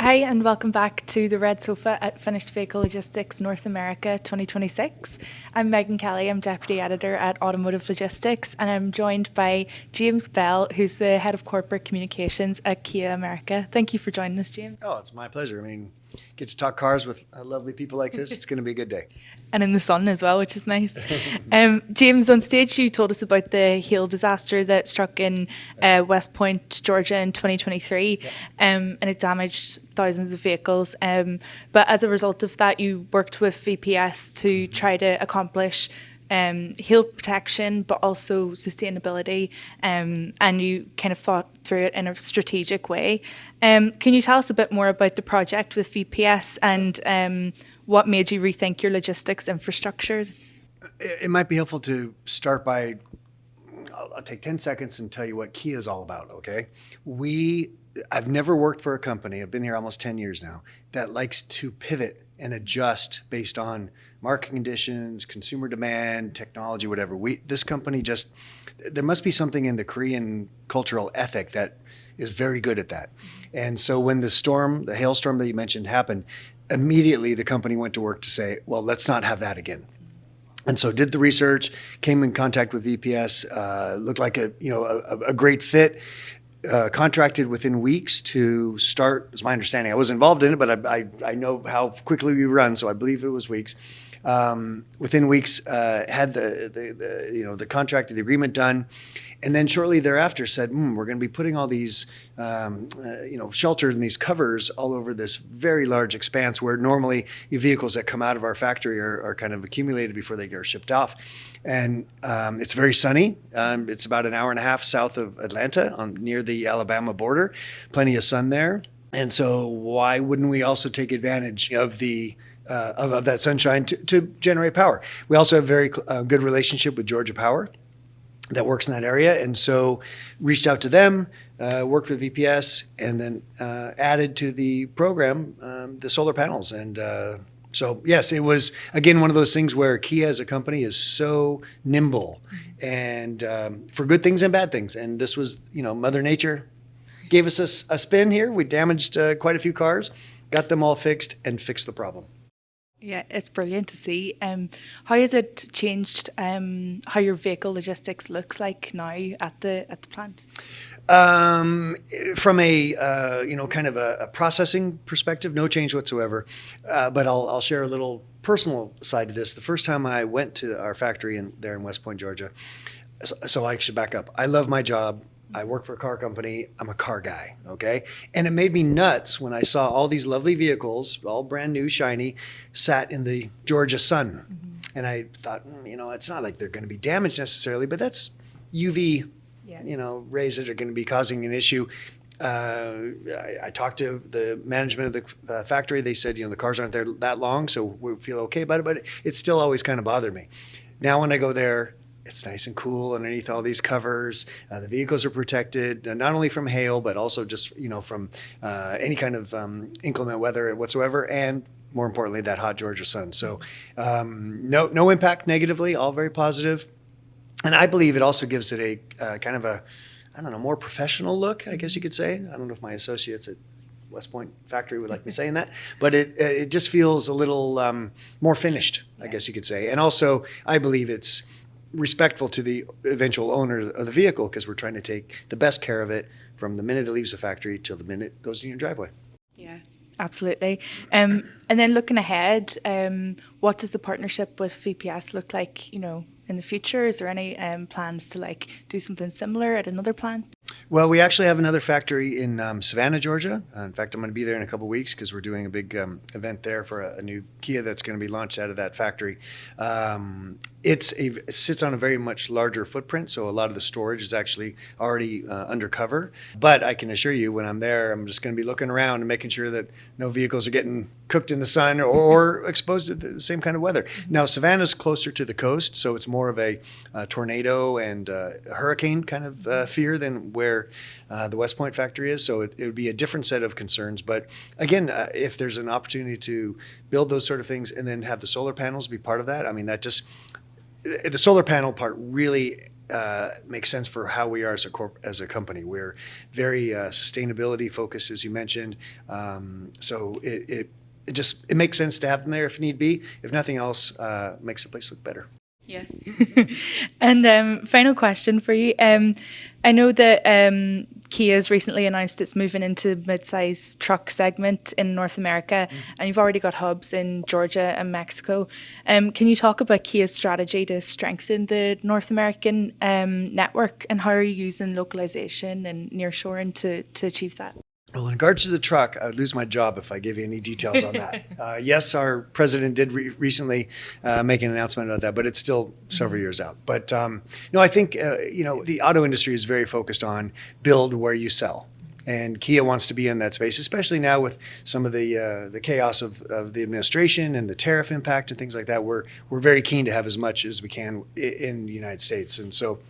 Hi, and welcome back to the Red Sofa at Finished Vehicle Logistics North America 2026. I'm Megan Kelly, I'm Deputy Editor at Automotive Logistics, and I'm joined by James Bell, who's the Head of Corporate Communications at Kia America. Thank you for joining us, James. Oh, it's my pleasure. I mean, get to talk cars with lovely people like this. It's going to be a good day. And in the sun as well, which is nice. James, on stage you told us about the hail disaster that struck in West Point, Georgia in 2023, and it damaged thousands of vehicles. But as a result of that, you worked with VPS to try to accomplish hail protection, but also sustainability, and you kind of thought through it in a strategic way. Can you tell us a bit more about the project with VPS and what made you rethink your logistics infrastructure? It might be helpful to start by, I'll take 10 seconds and tell you what Kia is all about, okay? I've never worked for a company, I've been here almost 10 years now, that likes to pivot and adjust based on market conditions, consumer demand, technology, whatever. This company there must be something in the Korean cultural ethic that is very good at that. And so when the hailstorm that you mentioned happened, immediately the company went to work to say, well, let's not have that again. And so did the research, came in contact with VPS, looked like a great fit. Contracted within weeks to start, is my understanding. I was involved in it, but I know how quickly we run, so I believe it was weeks. Within weeks, had the contract, the agreement done, and then shortly thereafter said, we're going to be putting all these shelters and these covers all over this very large expanse where normally vehicles that come out of our factory are kind of accumulated before they get shipped off. And it's very sunny. It's about an hour and a half south of Atlanta, near the Alabama border. Plenty of sun there. And so why wouldn't we also take advantage of of that sunshine to generate power? We also have a very good relationship with Georgia Power that works in that area. And so reached out to them, worked with VPS, and then added to the program the solar panels. And so, yes, it was, again, one of those things where Kia as a company is so nimble and for good things and bad things. And this was, Mother Nature gave us a spin here. We damaged quite a few cars, got them all fixed, and fixed the problem. Yeah, it's brilliant to see. How has it changed how your vehicle logistics looks like now at the plant? From a kind of a processing perspective, no change whatsoever. But I'll share a little personal side to this. The first time I went to our factory there in West Point, Georgia, so I should back up. I love my job. I work for a car company. I'm a car guy, okay? And it made me nuts when I saw all these lovely vehicles, all brand new, shiny, sat in the Georgia sun. Mm-hmm. And I thought, it's not like they're going to be damaged necessarily, but that's UV, rays that are going to be causing an issue. I talked to the management of the factory. They said, the cars aren't there that long, so we feel okay about it, but it still always kind of bothered me. Now when I go there, it's nice and cool underneath all these covers. The vehicles are protected, not only from hail, but also just, from any kind of inclement weather whatsoever. And more importantly, that hot Georgia sun. So no impact negatively, all very positive. And I believe it also gives it a kind of a, more professional look, I guess you could say. I don't know if my associates at West Point factory would like me saying that, but it just feels a little more finished, I guess you could say. And also, I believe it's respectful to the eventual owner of the vehicle because we're trying to take the best care of it from the minute it leaves the factory till the minute it goes in your driveway. Yeah, absolutely. And then looking ahead, what does the partnership with VPS look like, in the future? Is there any plans to do something similar at another plant? Well, we actually have another factory in Savannah, Georgia. In fact, I'm going to be there in a couple of weeks because we're doing a big event there for a new Kia that's going to be launched out of that factory. It sits on a very much larger footprint, so a lot of the storage is actually already undercover. But I can assure you, when I'm there, I'm just going to be looking around and making sure that no vehicles are getting cooked in the sun or exposed to the same kind of weather. Now, Savannah's closer to the coast, so it's more of a tornado and hurricane kind of fear than where the West Point factory is. So it would be a different set of concerns. But again, if there's an opportunity to build those sort of things and then have the solar panels be part of that, that just, the solar panel part really makes sense for how we are as a company. We're very sustainability focused, as you mentioned. So it makes sense to have them there if need be. If nothing else, makes the place look better. Yeah. And final question for you. I know that Kia has recently announced it's moving into mid-size truck segment in North America, and you've already got hubs in Georgia and Mexico. Can you talk about Kia's strategy to strengthen the North American network, and how are you using localization and nearshoring to achieve that? Well, in regards to the truck, I'd lose my job if I give you any details on that. Yes, our president did recently make an announcement about that, but it's still several years out. But no, I think the auto industry is very focused on build where you sell, and Kia wants to be in that space, especially now with some of the chaos of the administration and the tariff impact and things like that. We're very keen to have as much as we can in the United States, and so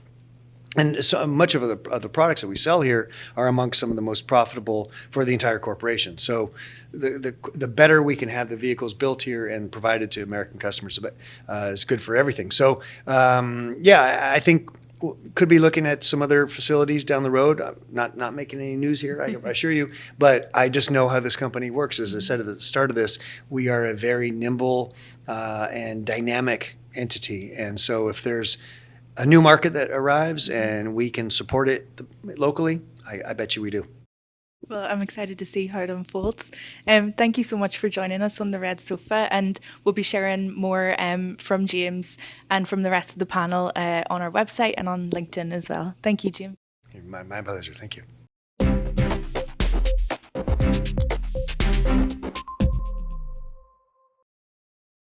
much of the products that we sell here are amongst some of the most profitable for the entire corporation. So the better we can have the vehicles built here and provided to American customers is good for everything. So I think could be looking at some other facilities down the road. I'm not making any news here, I assure you, but I just know how this company works. As I said at the start of this, we are a very nimble and dynamic entity. And so if there's a new market that arrives and we can support it locally, I bet you we do. Well, I'm excited to see how it unfolds. Thank you so much for joining us on the Red Sofa, and we'll be sharing more from James and from the rest of the panel on our website and on LinkedIn as well. Thank you, James. My pleasure. Thank you.